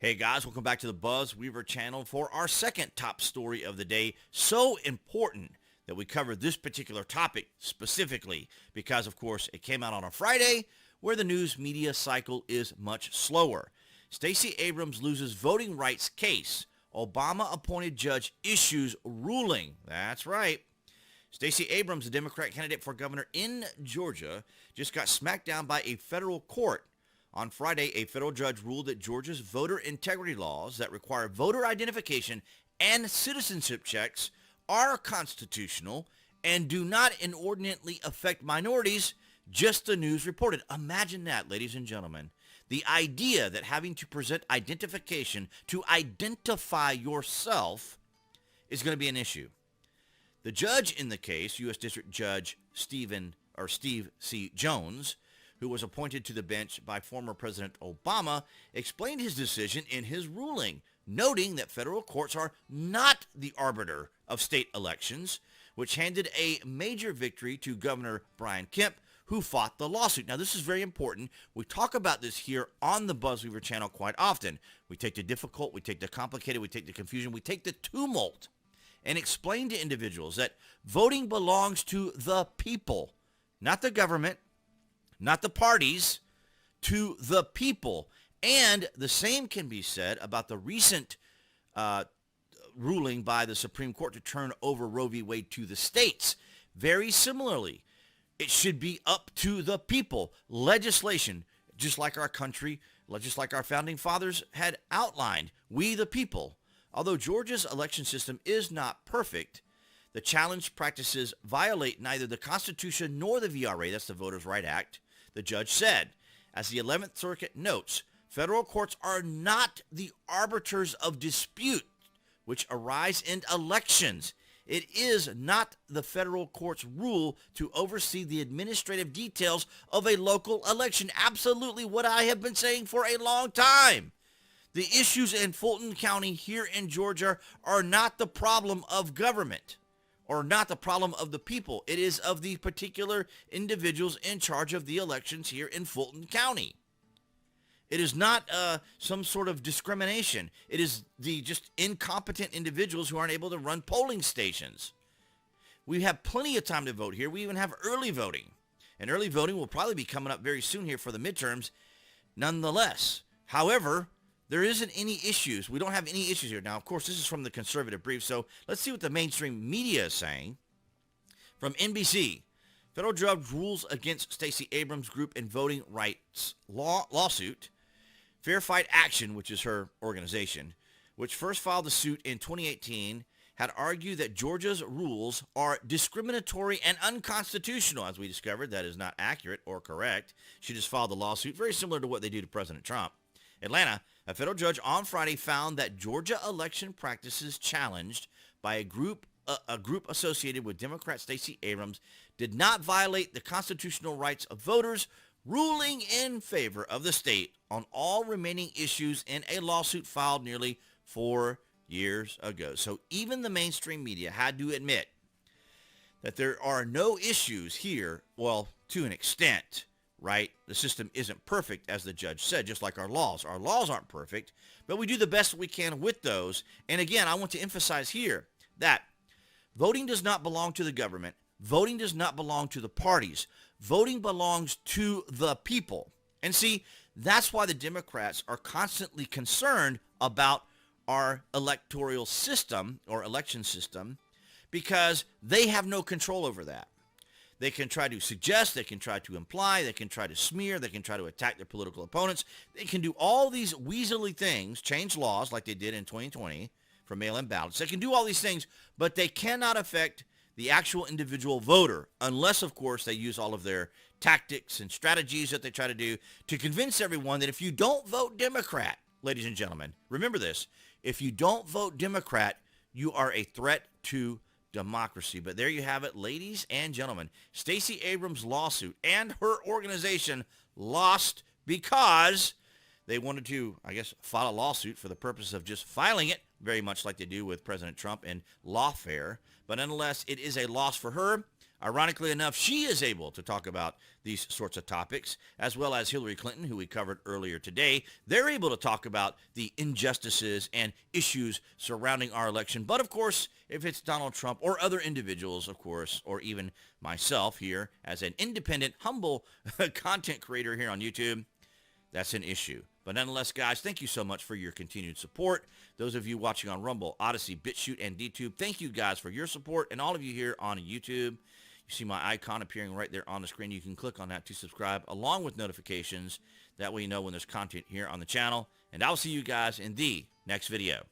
Hey guys, welcome back to the BuzWeaver channel for our second top story of the day. So important that we cover this particular topic specifically because, of course, it came out on a Friday where the news media cycle is much slower. Stacy Abrams loses voting rights case. Obama-appointed judge issues ruling. That's right. Stacey Abrams, the Democrat candidate for governor in Georgia, just got smacked down by a federal court. On Friday, a federal judge ruled that Georgia's voter integrity laws that require voter identification and citizenship checks are constitutional and do not inordinately affect minorities, just the news reported. Imagine that, ladies and gentlemen. The idea that having to present identification to identify yourself is going to be an issue. The judge in the case, U.S. District Judge Steve C. Jones, who was appointed to the bench by former President Obama, explained his decision in his ruling, noting that federal courts are not the arbiter of state elections, which handed a major victory to Governor Brian Kemp, who fought the lawsuit. Now, this is very important. We talk about this here on the BuzWeaver channel quite often. We take the difficult, we take the complicated, we take the confusion, we take the tumult, and explain to individuals that voting belongs to the people, not the government, not the parties, to the people. And the same can be said about the recent ruling by the Supreme Court to turn over Roe v. Wade to the states. Very similarly, it should be up to the people. Legislation, just like our country, just like our founding fathers had outlined, we the people. Although Georgia's election system is not perfect, the challenge practices violate neither the Constitution nor the VRA, that's the Voters' Right Act, the judge said. As the 11th Circuit notes, federal courts are not the arbiters of dispute which arise in elections. It is not the federal court's rule to oversee the administrative details of a local election. Absolutely what I have been saying for a long time. The issues in Fulton County here in Georgia are not the problem of government or not the problem of the people. It is of the particular individuals in charge of the elections here in Fulton County. It is not some sort of discrimination. It is the just incompetent individuals who aren't able to run polling stations. We have plenty of time to vote here. We even have early voting. And early voting will probably be coming up very soon here for the midterms nonetheless. However, there isn't any issues. We don't have any issues here. Now, of course, this is from the conservative brief, so let's see what the mainstream media is saying. From NBC, federal judge rules against Stacey Abrams' group in voting rights lawsuit. Fair Fight Action, which is her organization, which first filed the suit in 2018, had argued that Georgia's rules are discriminatory and unconstitutional. As we discovered, that is not accurate or correct. She just filed the lawsuit, very similar to what they do to President Trump. Atlanta, a federal judge on Friday found that Georgia election practices challenged by a group associated with Democrat Stacey Abrams did not violate the constitutional rights of voters, ruling in favor of the state on all remaining issues in a lawsuit filed nearly 4 years ago. So even the mainstream media had to admit that there are no issues here, well, to an extent, right? The system isn't perfect, as the judge said, just like our laws. Our laws aren't perfect, but we do the best we can with those. And again, I want to emphasize here that voting does not belong to the government. Voting does not belong to the parties. Voting belongs to the people. And see, that's why the Democrats are constantly concerned about our electoral system or election system, because they have no control over that. They can try to suggest, they can try to imply, they can try to smear, they can try to attack their political opponents. They can do all these weaselly things, change laws like they did in 2020 for mail-in ballots. They can do all these things, but they cannot affect the actual individual voter unless, of course, they use all of their tactics and strategies that they try to do to convince everyone that if you don't vote Democrat, ladies and gentlemen, remember this, if you don't vote Democrat, you are a threat to democracy. But there you have it, ladies and gentlemen. Stacey Abrams' lawsuit and her organization lost because they wanted to, I guess, file a lawsuit for the purpose of just filing it, very much like they do with President Trump and lawfare. But nonetheless, it is a loss for her. Ironically enough, she is able to talk about these sorts of topics, as well as Hillary Clinton, who we covered earlier today. They're able to talk about the injustices and issues surrounding our election. But of course, if it's Donald Trump or other individuals, of course, or even myself here as an independent, humble content creator here on YouTube, that's an issue. But nonetheless, guys, thank you so much for your continued support. Those of you watching on Rumble, Odyssey, BitChute, and DTube, thank you guys for your support. And all of you here on YouTube, you see my icon appearing right there on the screen. You can click on that to subscribe along with notifications. That way you know when there's content here on the channel. And I'll see you guys in the next video.